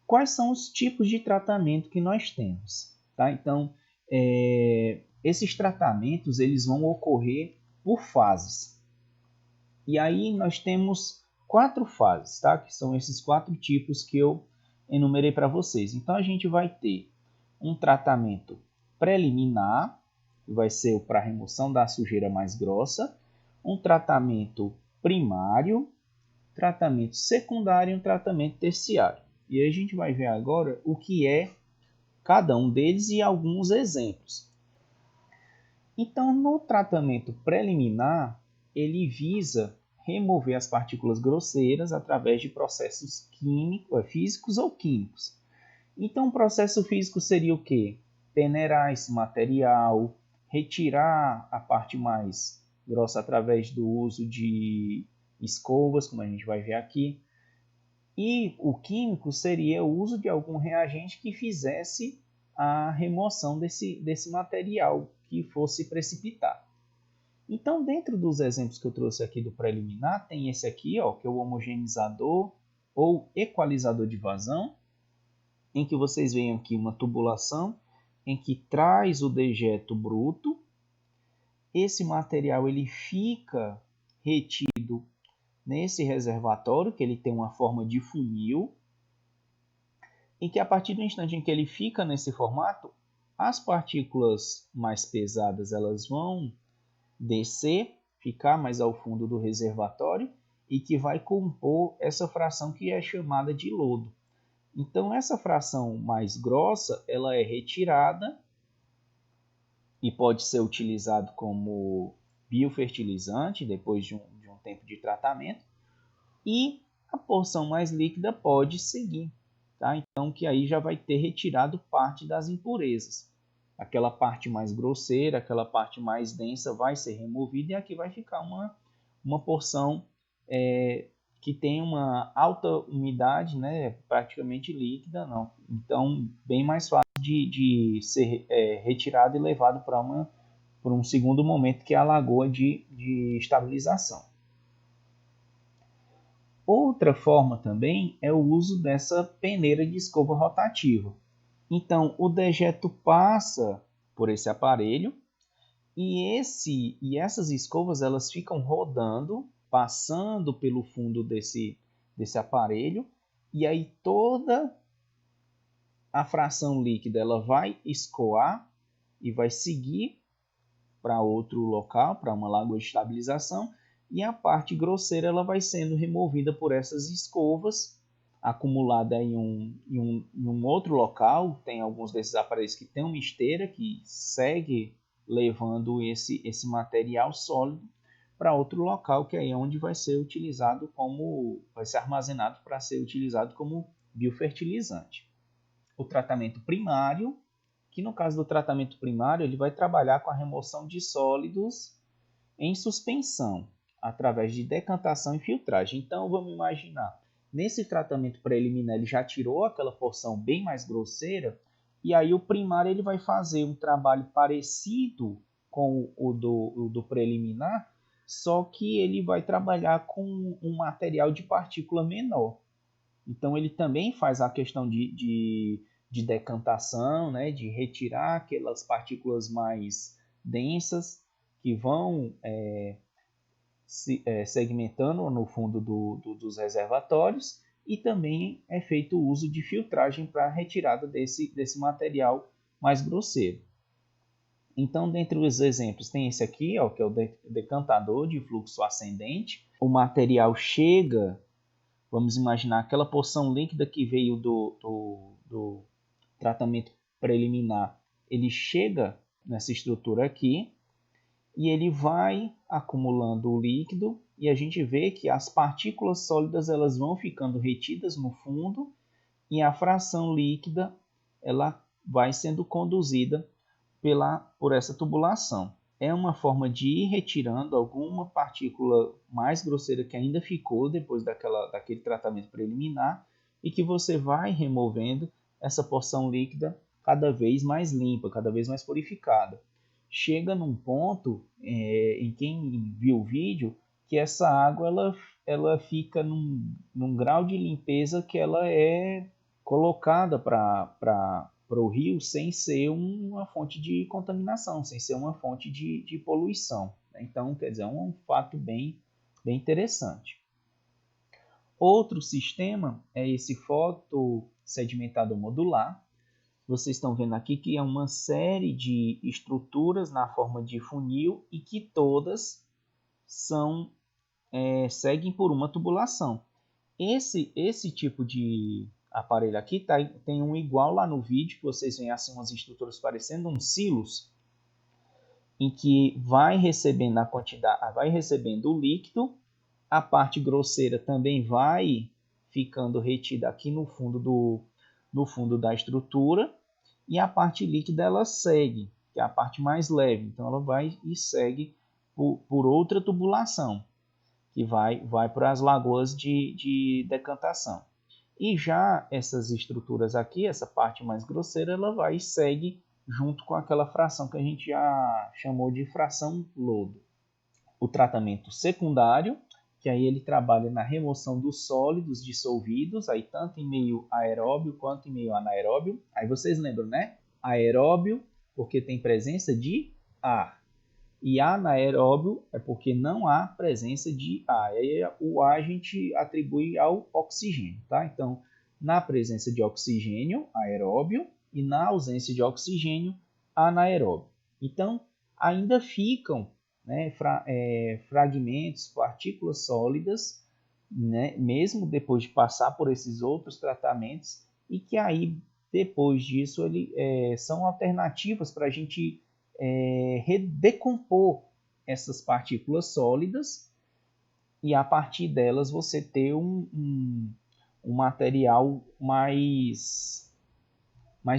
quais são os tipos de tratamento que nós temos, tá? Então, esses tratamentos eles vão ocorrer por fases. E aí nós temos 4 fases, tá? Que são esses 4 tipos que eu enumerei para vocês. Então a gente vai ter um tratamento preliminar, que vai ser para remoção da sujeira mais grossa, um tratamento primário, tratamento secundário e um tratamento terciário. E aí a gente vai ver agora o que é cada um deles e alguns exemplos. Então, no tratamento preliminar, ele visa remover as partículas grosseiras através de processos físicos ou químicos. Então, o processo físico seria o quê? Peneirar esse material, retirar a parte mais grossa através do uso de escovas, como a gente vai ver aqui. E o químico seria o uso de algum reagente que fizesse a remoção desse material que fosse precipitar. Então, dentro dos exemplos que eu trouxe aqui do preliminar, tem esse aqui, ó, que é o homogeneizador ou equalizador de vazão, em que vocês veem aqui uma tubulação em que traz o dejeto bruto. Esse material ele fica retido nesse reservatório, que ele tem uma forma de funil, e que a partir do instante em que ele fica nesse formato, as partículas mais pesadas elas vão descer, ficar mais ao fundo do reservatório e que vai compor essa fração que é chamada de lodo. Então essa fração mais grossa ela é retirada e pode ser utilizado como biofertilizante depois de um tempo de tratamento, e a porção mais líquida pode seguir. Tá? Então, que aí já vai ter retirado parte das impurezas. Aquela parte mais grosseira, aquela parte mais densa vai ser removida e aqui vai ficar uma porção que tem uma alta umidade, né, praticamente líquida, não. Então, bem mais fácil de ser retirado e levado para um segundo momento, que é a lagoa de estabilização. Outra forma também é o uso dessa peneira de escova rotativa. Então, o dejeto passa por esse aparelho e essas escovas elas ficam rodando, passando pelo fundo desse aparelho, e aí toda a fração líquida ela vai escoar e vai seguir para outro local, para uma lagoa de estabilização, e a parte grosseira ela vai sendo removida por essas escovas, acumulada em um outro local. Tem alguns desses aparelhos que tem uma esteira que segue levando esse material sólido para outro local, que aí é onde vai ser utilizado vai ser armazenado para ser utilizado como biofertilizante. O tratamento primário, que no caso do tratamento primário, ele vai trabalhar com a remoção de sólidos em suspensão, através de decantação e filtragem. Então, vamos imaginar, nesse tratamento preliminar, ele já tirou aquela porção bem mais grosseira, e aí o primário ele vai fazer um trabalho parecido com o do preliminar, só que ele vai trabalhar com um material de partícula menor. Então, ele também faz a questão de decantação, né, de retirar aquelas partículas mais densas que vão segmentando no fundo dos reservatórios, e também é feito o uso de filtragem para a retirada desse material mais grosseiro. Então, dentre os exemplos, tem esse aqui, ó, que é o decantador de fluxo ascendente. O material chega, vamos imaginar aquela porção líquida que veio do tratamento preliminar, ele chega nessa estrutura aqui e ele vai acumulando o líquido, e a gente vê que as partículas sólidas elas vão ficando retidas no fundo e a fração líquida ela vai sendo conduzida por essa tubulação. É uma forma de ir retirando alguma partícula mais grosseira que ainda ficou depois daquele tratamento preliminar, e que você vai removendo essa porção líquida cada vez mais limpa, cada vez mais purificada. Chega num ponto, em quem viu o vídeo, que essa água ela fica num grau de limpeza que ela é colocada para o rio sem ser uma fonte de contaminação, sem ser uma fonte de poluição. Então, quer dizer, é um fato bem interessante. Outro sistema é esse fotossedimentador modular. Vocês estão vendo aqui que é uma série de estruturas na forma de funil e que todas seguem por uma tubulação. Esse tipo de aparelho aqui tem um igual lá no vídeo, que vocês veem assim umas estruturas parecendo uns silos, em que vai recebendo a quantidade, vai recebendo o líquido, a parte grosseira também vai ficando retida aqui no fundo da estrutura, e a parte líquida ela segue, que é a parte mais leve, então ela vai e segue por outra tubulação, que vai para as lagoas de decantação. E já essas estruturas aqui, essa parte mais grosseira, ela vai e segue junto com aquela fração que a gente já chamou de fração lodo. O tratamento secundário, que aí ele trabalha na remoção dos sólidos dissolvidos, aí tanto em meio aeróbio quanto em meio anaeróbio. Aí vocês lembram, né? Aeróbio, porque tem presença de ar. E anaeróbio é porque não há presença de ar. E aí o ar a gente atribui ao oxigênio, tá? Então, na presença de oxigênio, aeróbio, e na ausência de oxigênio, anaeróbio. Então, ainda ficam, né, fragmentos, partículas sólidas, né, mesmo depois de passar por esses outros tratamentos, e que aí, depois disso, são alternativas para a gente decompor essas partículas sólidas e a partir delas você ter um material mais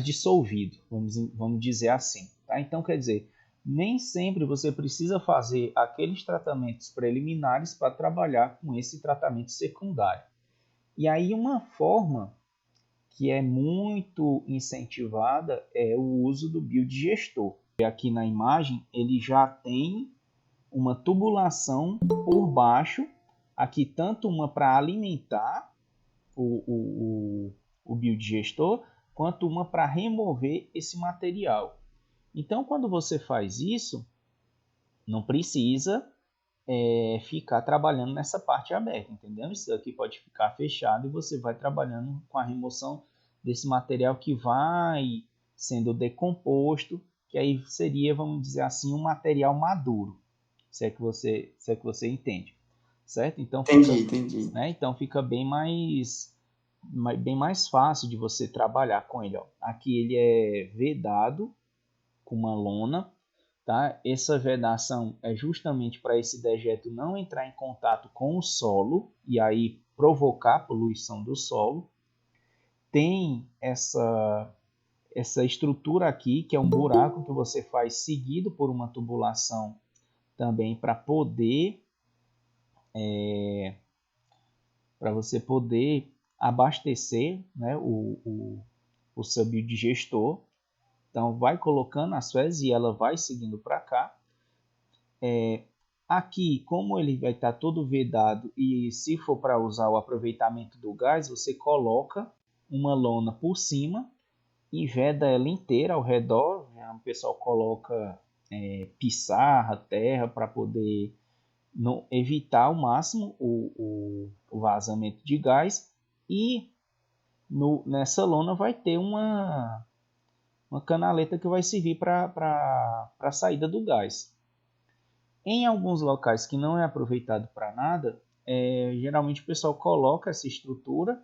dissolvido, vamos dizer assim. Tá? Então, quer dizer, nem sempre você precisa fazer aqueles tratamentos preliminares para trabalhar com esse tratamento secundário. E aí uma forma que é muito incentivada é o uso do biodigestor. Aqui na imagem ele já tem uma tubulação por baixo, aqui tanto uma para alimentar o biodigestor, quanto uma para remover esse material. Então, quando você faz isso, não precisa ficar trabalhando nessa parte aberta, entendeu? Isso aqui pode ficar fechado e você vai trabalhando com a remoção desse material que vai sendo decomposto, que aí seria, vamos dizer assim, um material maduro, se é que você entende, certo? Então Entendi. né? Então fica bem mais fácil de você trabalhar com ele. Ó. Aqui ele é vedado com uma lona, tá? Essa vedação é justamente para esse dejeto não entrar em contato com o solo e aí provocar a poluição do solo. Tem essa estrutura aqui, que é um buraco que você faz seguido por uma tubulação também para você poder abastecer, né, o seu biodigestor. Então, vai colocando as fezes e ela vai seguindo para cá. Aqui, como ele vai estar todo vedado e se for para usar o aproveitamento do gás, você coloca uma lona por cima e veda ela inteira ao redor. O pessoal coloca pissarra, terra para poder evitar ao máximo o vazamento de gás. E nessa lona vai ter uma canaleta que vai servir para a saída do gás. Em alguns locais que não é aproveitado para nada, geralmente o pessoal coloca essa estrutura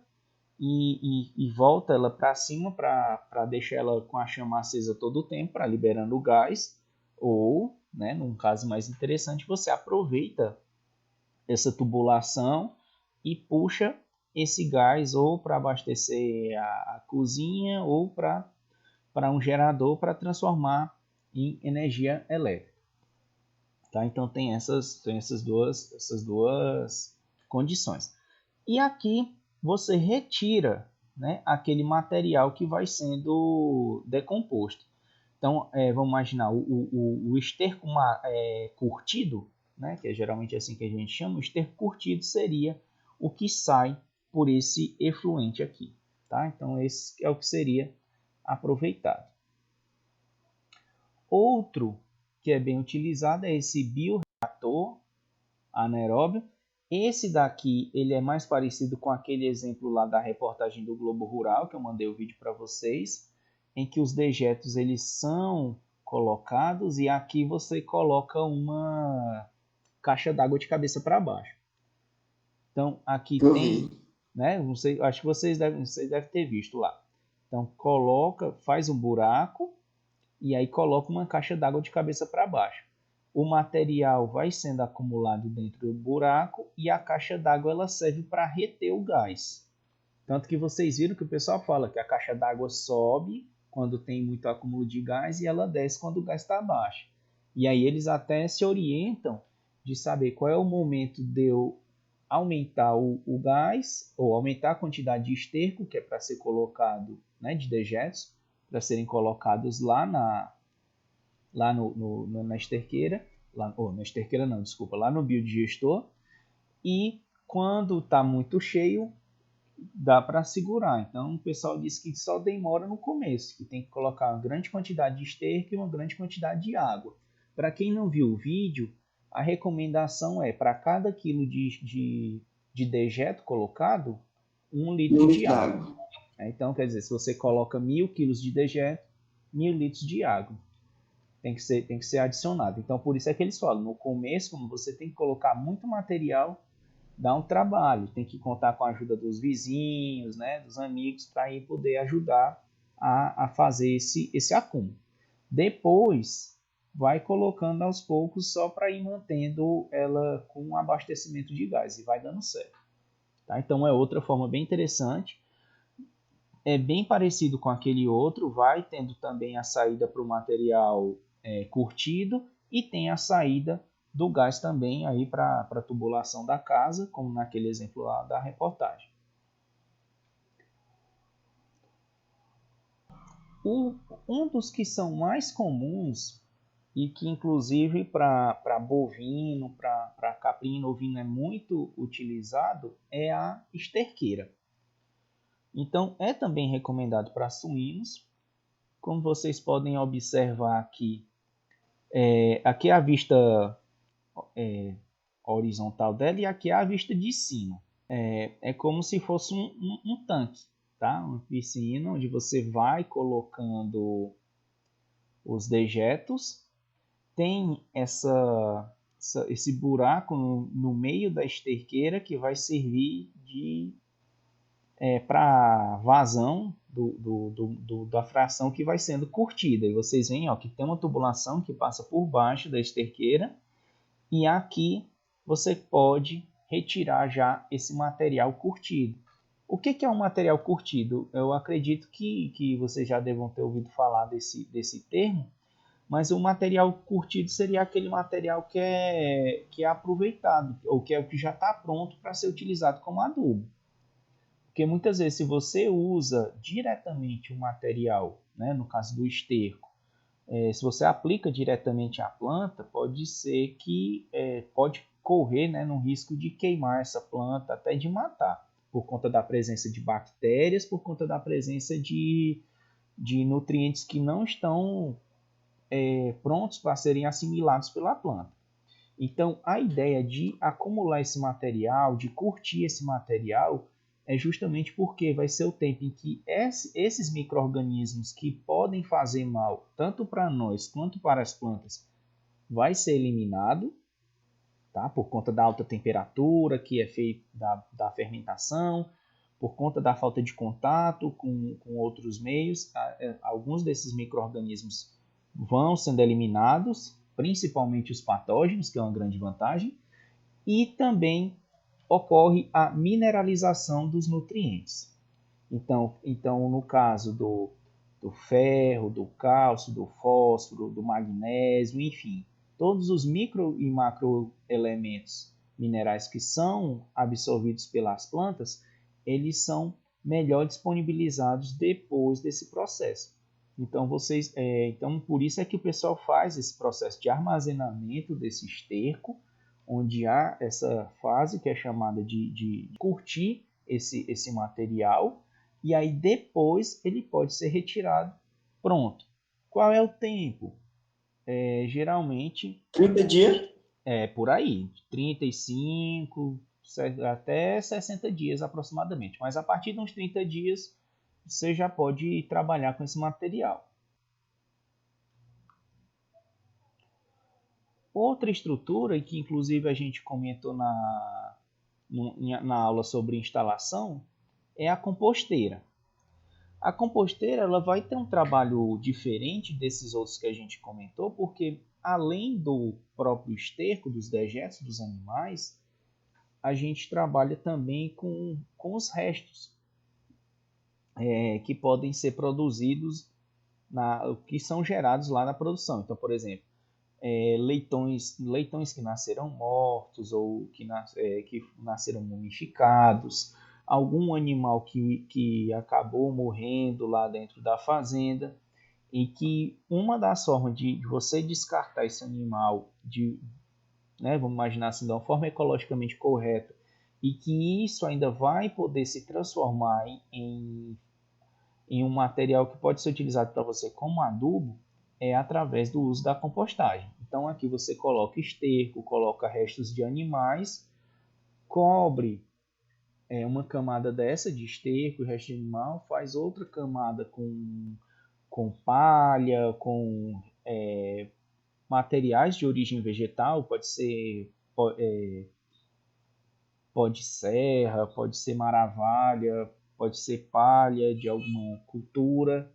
e volta ela para cima para deixar ela com a chama acesa todo o tempo, para liberando o gás. Ou, né, num caso mais interessante, você aproveita essa tubulação e puxa esse gás ou para abastecer a cozinha ou para um gerador para transformar em energia elétrica. Tá? Então tem essas duas condições. E aqui você retira, né, aquele material que vai sendo decomposto. Então vamos imaginar o esterco curtido, né, que é geralmente assim que a gente chama, o esterco curtido seria o que sai por esse efluente aqui. tá? Então esse é o que seria aproveitado. Outro que é bem utilizado é esse bioreator anaeróbio. Esse daqui ele é mais parecido com aquele exemplo lá da reportagem do Globo Rural, que eu mandei o vídeo para vocês, em que os dejetos eles são colocados e aqui você coloca uma caixa d'água de cabeça para baixo. Então aqui Eu tem, vi. né? Não sei, acho que vocês devem ter visto lá. Então coloca, faz um buraco e aí coloca uma caixa d'água de cabeça para baixo. O material vai sendo acumulado dentro do buraco e a caixa d'água ela serve para reter o gás. Tanto que vocês viram que o pessoal fala que a caixa d'água sobe quando tem muito acúmulo de gás e ela desce quando o gás está baixo. E aí eles até se orientam de saber qual é o momento de eu aumentar o gás ou aumentar a quantidade de esterco que é para ser colocado, né, de dejetos, para serem colocados lá na esterqueira, na esterqueira não, desculpa, lá no biodigestor, e quando está muito cheio, dá para segurar. Então o pessoal diz que só demora no começo, que tem que colocar uma grande quantidade de esterco e uma grande quantidade de água. Para quem não viu o vídeo, a recomendação é para cada quilo de dejeto colocado, 1 E um litro de litro água. d'água. Então, quer dizer, se você coloca 1.000 quilos de dejeto, 1.000 litros de água tem que ser adicionado. Então, por isso é que eles falam, no começo, como você tem que colocar muito material, dá um trabalho, tem que contar com a ajuda dos vizinhos, né, dos amigos, para ir poder ajudar a fazer esse acúmulo. Depois, vai colocando aos poucos só para ir mantendo ela com um abastecimento de gás e vai dando certo. Tá? Então, é outra forma bem interessante. É bem parecido com aquele outro, vai tendo também a saída para o material curtido e tem a saída do gás também aí para a tubulação da casa, como naquele exemplo lá da reportagem. Um dos que são mais comuns e que inclusive para bovino, para caprino, ovino é muito utilizado é a esterqueira. Então é também recomendado para suínos. Como vocês podem observar aqui, aqui é a vista horizontal dela e aqui é a vista de cima. É como se fosse um tanque, tá? Uma piscina onde você vai colocando os dejetos. Tem esse buraco no meio da esterqueira que vai servir para vazão da fração que vai sendo curtida. E vocês veem que tem uma tubulação que passa por baixo da esterqueira e aqui você pode retirar já esse material curtido. O que é um material curtido? Eu acredito que vocês já devam ter ouvido falar desse termo, mas o material curtido seria aquele material que é aproveitado, ou que é o que já está pronto para ser utilizado como adubo. Porque muitas vezes, se você usa diretamente o material, né, no caso do esterco, se você aplica diretamente à planta, pode ser que pode correr, né, no risco de queimar essa planta, até de matar, por conta da presença de bactérias, por conta da presença de nutrientes que não estão prontos para serem assimilados pela planta. Então, a ideia de acumular esse material, de curtir esse material, é justamente porque vai ser o tempo em que esses micro-organismos que podem fazer mal, tanto para nós quanto para as plantas, vai ser eliminado, tá? Por conta da alta temperatura que é feita da fermentação, por conta da falta de contato com outros meios, alguns desses micro-organismos vão sendo eliminados, principalmente os patógenos, que é uma grande vantagem, e também ocorre a mineralização dos nutrientes. Então no caso do ferro, do cálcio, do fósforo, do magnésio, enfim, todos os micro e macro elementos minerais que são absorvidos pelas plantas, eles são melhor disponibilizados depois desse processo. Então, então por isso é que o pessoal faz esse processo de armazenamento desse esterco, onde há essa fase que é chamada de curtir esse material, e aí depois ele pode ser retirado pronto. Qual é o tempo? Geralmente 30 dias? é por aí, 35 até 60 dias aproximadamente. Mas a partir de uns 30 dias você já pode trabalhar com esse material. Outra estrutura, que inclusive a gente comentou na aula sobre instalação, é a composteira. A composteira ela vai ter um trabalho diferente desses outros que a gente comentou, porque além do próprio esterco, dos dejetos dos animais, a gente trabalha também com os restos que podem ser produzidos, que são gerados lá na produção. Então, por exemplo, leitões que nasceram mortos ou que nasceram mumificados, algum animal que acabou morrendo lá dentro da fazenda, e que uma das formas de você descartar esse animal, vamos imaginar assim, de uma forma ecologicamente correta, e que isso ainda vai poder se transformar em um material que pode ser utilizado para você como adubo, é através do uso da compostagem. Então aqui você coloca esterco, coloca restos de animais, cobre uma camada dessa de esterco e resto de animal, faz outra camada com palha, com materiais de origem vegetal, pode ser pó de serra, pode ser maravalha, pode ser palha de alguma cultura,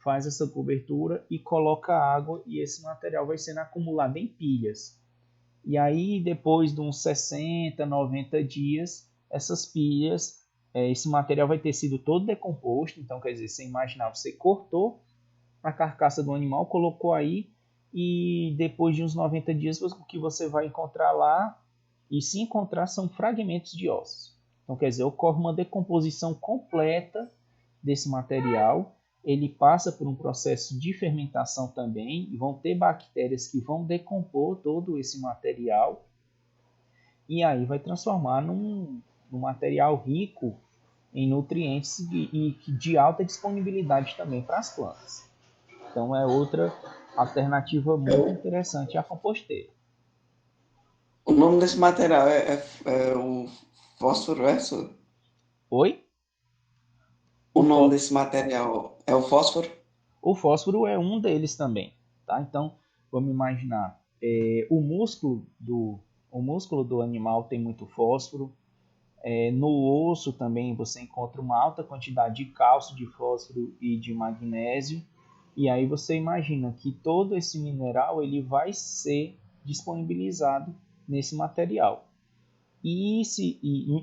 faz essa cobertura e coloca água, e esse material vai sendo acumulado em pilhas. E aí, depois de uns 60, 90 dias, essas pilhas, esse material vai ter sido todo decomposto. Então, quer dizer, você imaginar, você cortou a carcaça do animal, colocou aí, e depois de uns 90 dias, o que você vai encontrar lá, e se encontrar, são fragmentos de ossos. Então, quer dizer, ocorre uma decomposição completa desse material. Ele passa por um processo de fermentação também, e vão ter bactérias que vão decompor todo esse material, e aí vai transformar num material rico em nutrientes e de alta disponibilidade também para as plantas. Então é outra alternativa É muito o, interessante a composteira. o nome desse material é o fósforo, é isso? Oi? O O, nome fó- desse material é o fósforo? o fósforo é um deles também. Tá? Então vamos imaginar, o músculo do animal tem muito fósforo. No osso também você encontra uma alta quantidade de cálcio, de fósforo e de magnésio. E aí você imagina que todo esse mineral ele vai ser disponibilizado nesse material.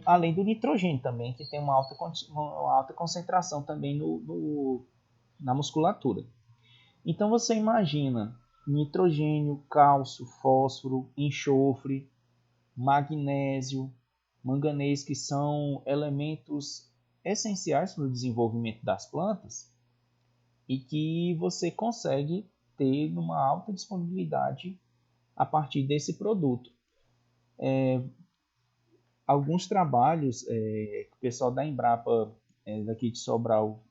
Além do nitrogênio também, que tem uma alta concentração também na musculatura. Então você imagina nitrogênio, cálcio, fósforo, enxofre, magnésio, manganês, que são elementos essenciais para o desenvolvimento das plantas e que você consegue ter uma alta disponibilidade a partir desse produto. Alguns trabalhos que o pessoal da Embrapa daqui de Sobral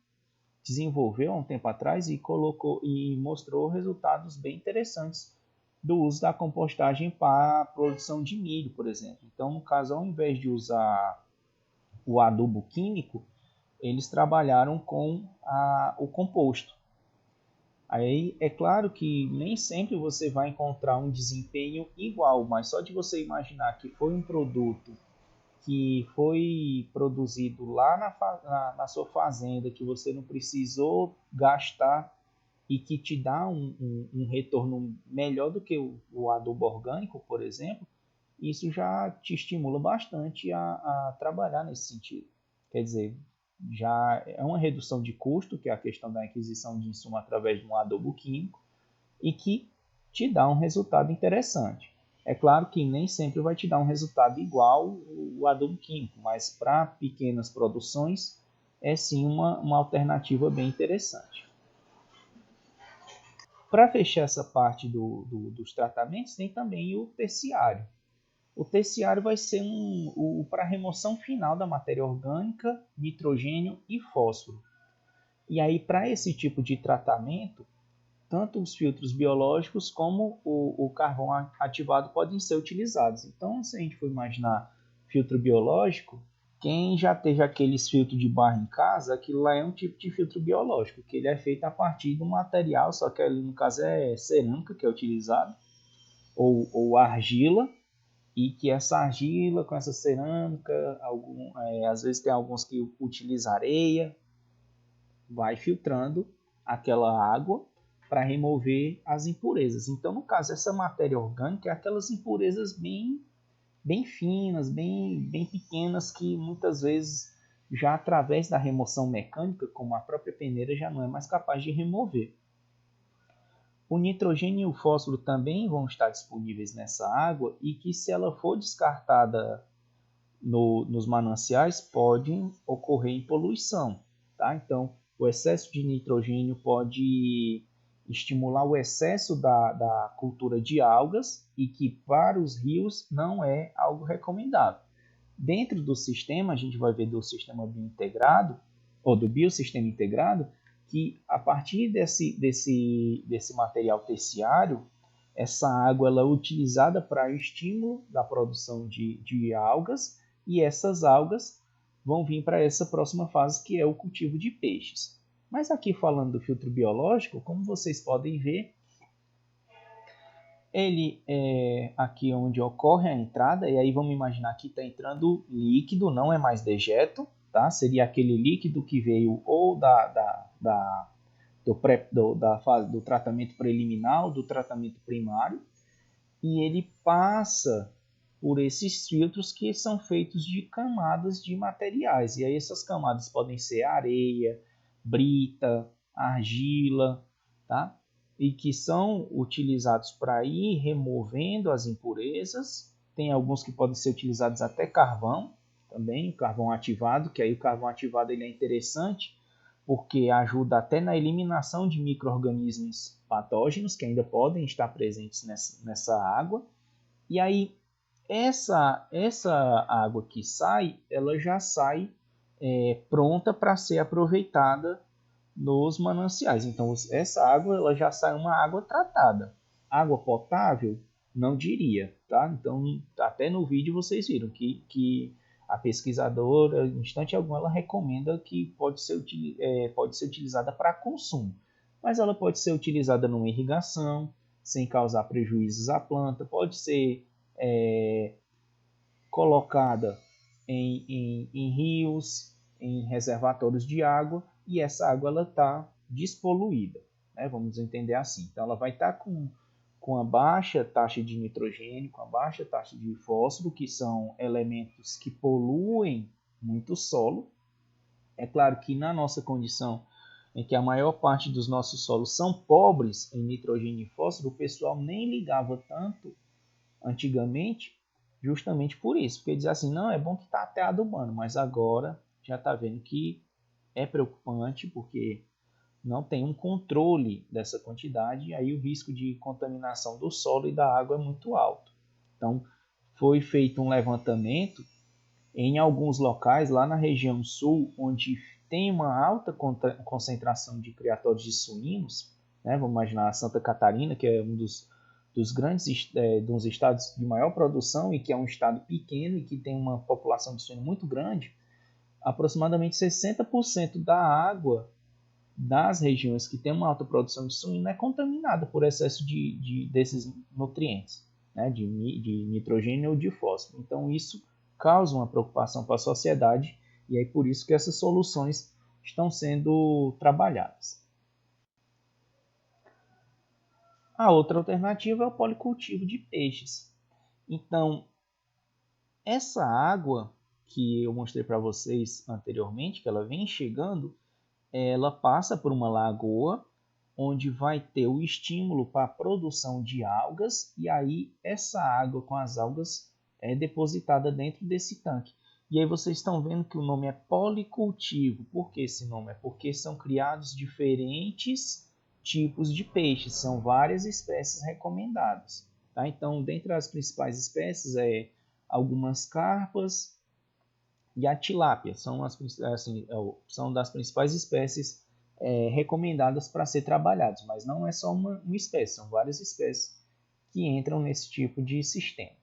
desenvolveu há um tempo atrás e colocou e mostrou resultados bem interessantes do uso da compostagem para a produção de milho, por exemplo. Então, no caso, ao invés de usar o adubo químico, eles trabalharam com o composto. Aí é claro que nem sempre você vai encontrar um desempenho igual, mas só de você imaginar que foi um produto que foi produzido lá na sua fazenda, que você não precisou gastar e que te dá um retorno melhor do que o adubo orgânico, por exemplo, isso já te estimula bastante a trabalhar nesse sentido. Quer dizer, já é uma redução de custo, que é a questão da aquisição de insumo através de um adubo químico, e que te dá um resultado interessante. É claro que nem sempre vai te dar um resultado igual o adubo químico, mas para pequenas produções é sim uma alternativa bem interessante. Para fechar essa parte dos tratamentos, tem também o terciário. O terciário vai ser para remoção final da matéria orgânica, nitrogênio e fósforo. E aí, para esse tipo de tratamento, tanto os filtros biológicos como o carvão ativado podem ser utilizados. Então, se a gente for imaginar filtro biológico, quem já teve aqueles filtros de barro em casa, aquilo lá é um tipo de filtro biológico, que ele é feito a partir de um material, só que ali no caso é cerâmica que é utilizado, ou argila, e que essa argila com essa cerâmica, às vezes tem alguns que utilizam areia, vai filtrando aquela água para remover as impurezas. Então, no caso, essa matéria orgânica é aquelas impurezas bem finas, bem pequenas, que muitas vezes, já através da remoção mecânica, como a própria peneira, já não é mais capaz de remover. O nitrogênio e o fósforo também vão estar disponíveis nessa água e que, se ela for descartada nos mananciais, pode ocorrer em poluição. Tá? Então, o excesso de nitrogênio pode estimular o excesso da cultura de algas e que para os rios não é algo recomendável. Dentro do sistema, a gente vai ver do sistema biointegrado, ou do biossistema integrado, que a partir desse material terciário, essa água ela é utilizada para estímulo da produção de algas, e essas algas vão vir para essa próxima fase, que é o cultivo de peixes. Mas aqui falando do filtro biológico, como vocês podem ver, ele é aqui onde ocorre a entrada, e aí vamos imaginar que está entrando líquido, não é mais dejeto, tá? Seria aquele líquido que veio ou da fase do tratamento preliminar ou do tratamento primário, e ele passa por esses filtros que são feitos de camadas de materiais. E aí essas camadas podem ser areia, brita, argila, tá? E que são utilizados para ir removendo as impurezas. Tem alguns que podem ser utilizados até carvão, também carvão ativado, que aí o carvão ativado ele é interessante porque ajuda até na eliminação de micro-organismos patógenos que ainda podem estar presentes nessa água. E aí essa água que sai, ela já sai pronta para ser aproveitada nos mananciais. Então essa água ela já sai uma água tratada. Água potável? Não diria, tá? Então até no vídeo vocês viram que a pesquisadora, em instante algum, ela recomenda que pode ser utilizada para consumo, mas ela pode ser utilizada numa irrigação sem causar prejuízos à planta, pode ser colocada em rios, em reservatórios de água, e essa água ela está despoluída, né? Vamos entender assim. Então ela vai estar com a baixa taxa de nitrogênio, com a baixa taxa de fósforo, que são elementos que poluem muito o solo. É claro que na nossa condição, em que a maior parte dos nossos solos são pobres em nitrogênio e fósforo, o pessoal nem ligava tanto antigamente, justamente por isso, porque dizia assim, não, é bom que está até adubando, mas agora já está vendo que é preocupante, porque não tem um controle dessa quantidade, e aí o risco de contaminação do solo e da água é muito alto. Então, foi feito um levantamento em alguns locais, lá na região sul, onde tem uma alta concentração de criatórios de suínos, né? Vamos imaginar Santa Catarina, que é um dos grandes dos estados de maior produção e que é um estado pequeno e que tem uma população de suíno muito grande. Aproximadamente 60% da água das regiões que têm uma alta produção de suíno é contaminada por excesso desses nutrientes, né, de nitrogênio ou de fósforo. Então isso causa uma preocupação para a sociedade, e é por isso que essas soluções estão sendo trabalhadas. A outra alternativa é o policultivo de peixes. Então, essa água que eu mostrei para vocês anteriormente, que ela vem chegando, ela passa por uma lagoa, onde vai ter o estímulo para a produção de algas, e aí essa água com as algas é depositada dentro desse tanque. E aí vocês estão vendo que o nome é policultivo. Por que esse nome? É porque são criados diferentes tipos de peixes, são várias espécies recomendadas. Tá? Então, dentre as principais espécies algumas carpas e a tilápia. São, são das principais espécies recomendadas para ser trabalhadas, mas não é só uma espécie, são várias espécies que entram nesse tipo de sistema.